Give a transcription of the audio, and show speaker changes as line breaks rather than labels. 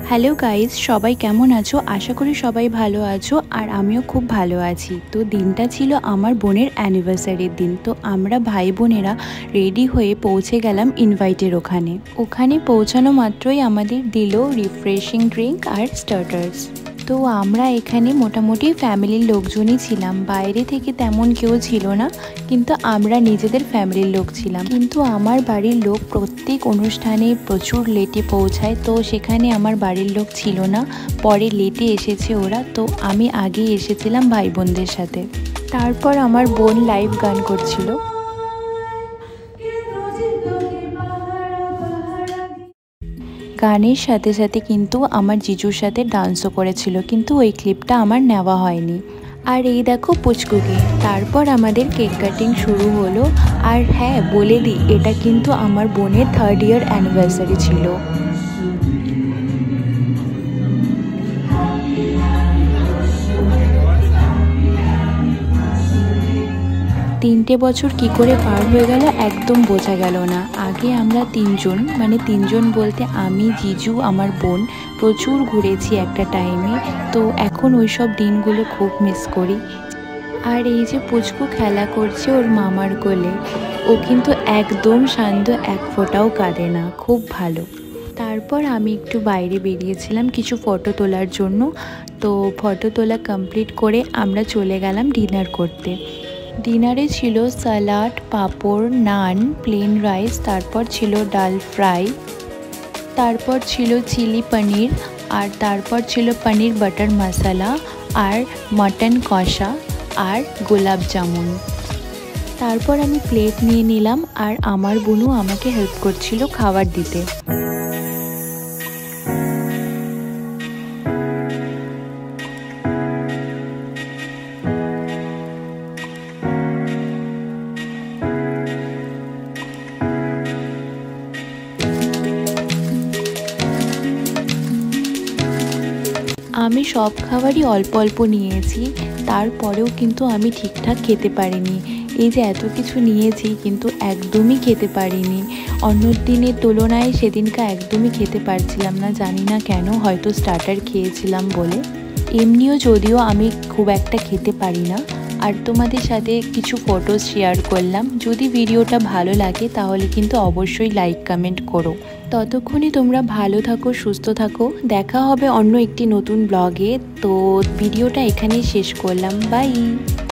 Hello guys, সবাই কেমন আছো? আশা করি সবাই ভালো আছো, আর আমিও খুব ভালো আছি। তো দিনটা ছিল আমার বোনের অ্যানিভার্সারির দিন। তো আমরা ভাই বোনেরা রেডি হয়ে পৌঁছে গেলাম ইনভাইটের ওখানে পৌঁছানো মাত্রই আমাদের দিল রিফ্রেশিং ড্রিঙ্ক আর স্টার্টার্স। তো আমরা এখানে মোটামুটি ফ্যামিলির লোকজনই ছিলাম, বাইরে থেকে তেমন কেউ ছিল না, কিন্তু আমরা নিজেদের ফ্যামিলির লোক ছিলাম। কিন্তু আমার বাড়ির লোক প্রত্যেক অনুষ্ঠানে প্রচুর লেটে পৌঁছায়, তো সেখানে আমার বাড়ির লোক ছিল না, পরে লেটে এসেছে ওরা। তো আমি আগেই এসেছিলাম ভাই বোনদের সাথে। তারপর আমার বোন লাইভ গান করছিল। গানের সাথে সাথে কিন্তু আমার জিজুর সাথে ডান্সও করেছিল, কিন্তু ওই ক্লিপটা আমার নেওয়া হয়নি। আর এই দেখো পুচকুকে। তারপর আমাদের কেক কাটিং শুরু হলো। আর হ্যাঁ, বলে দিই, এটা কিন্তু আমার বোনের 3rd ইয়ার অ্যানিভার্সারি ছিল। 3টে বছর কি করে পার হয়ে গেল একদম বোঝা গেল না। আগে আমরা তিনজন বলতে আমি, জিজু, আমার বোন প্রচুর ঘুরেছি একটা টাইমে। তো এখন ওই সব দিনগুলো খুব মিস করি। আর এই যে পুচকু খেলা করছে ওর মামার কোলে, ও কিন্তু একদম শান্ত, এক ফোঁটাও কাঁদে না, খুব ভালো। তারপর আমি একটু বাইরে বেরিয়েছিলাম কিছু ফটো তোলার জন্য। তো ফটো তোলা কমপ্লিট করে আমরা চলে গেলাম ডিনার করতে। ডিনারে ছিল স্যালাড, পাঁপড়, নান, প্লেন রাইস, তারপর ছিল ডাল ফ্রাই, তারপর ছিল চিলি পনির, আর তারপর ছিল পনির বাটার মশলা, আর মটন কষা, আর গোলাপ জামুন। তারপর আমি প্লেট নিয়ে নিলাম, আর আমার বোনও আমাকে হেল্প করছিল খাবার দিতে। আমি সব খাবারই অল্প অল্প নিয়েছি, তারপরেও কিন্তু আমি ঠিকঠাক খেতে পারিনি। এই যে এত কিছু নিয়েছি, কিন্তু একদমই খেতে পারিনি। অন্য দিনের তুলনায় সেদিনকে একদমই খেতে পারছিলাম না, জানি না কেন, হয়তো স্টার্টার খেয়েছিলাম বলে। এমনিও যদিও আমি খুব একটা খেতে পারি না। আর তোমাদের সাথে কিছু ফটো শেয়ার করলাম। যদি ভিডিওটা ভালো লাগে তাহলে কিন্তু অবশ্যই লাইক কমেন্ট করো। ততক্ষণে তোমরা ভালো থাকো, সুস্থ থাকো। দেখা হবে অন্য একটি নতুন ব্লগে। তো ভিডিওটা এখানেই শেষ করলাম। বাই।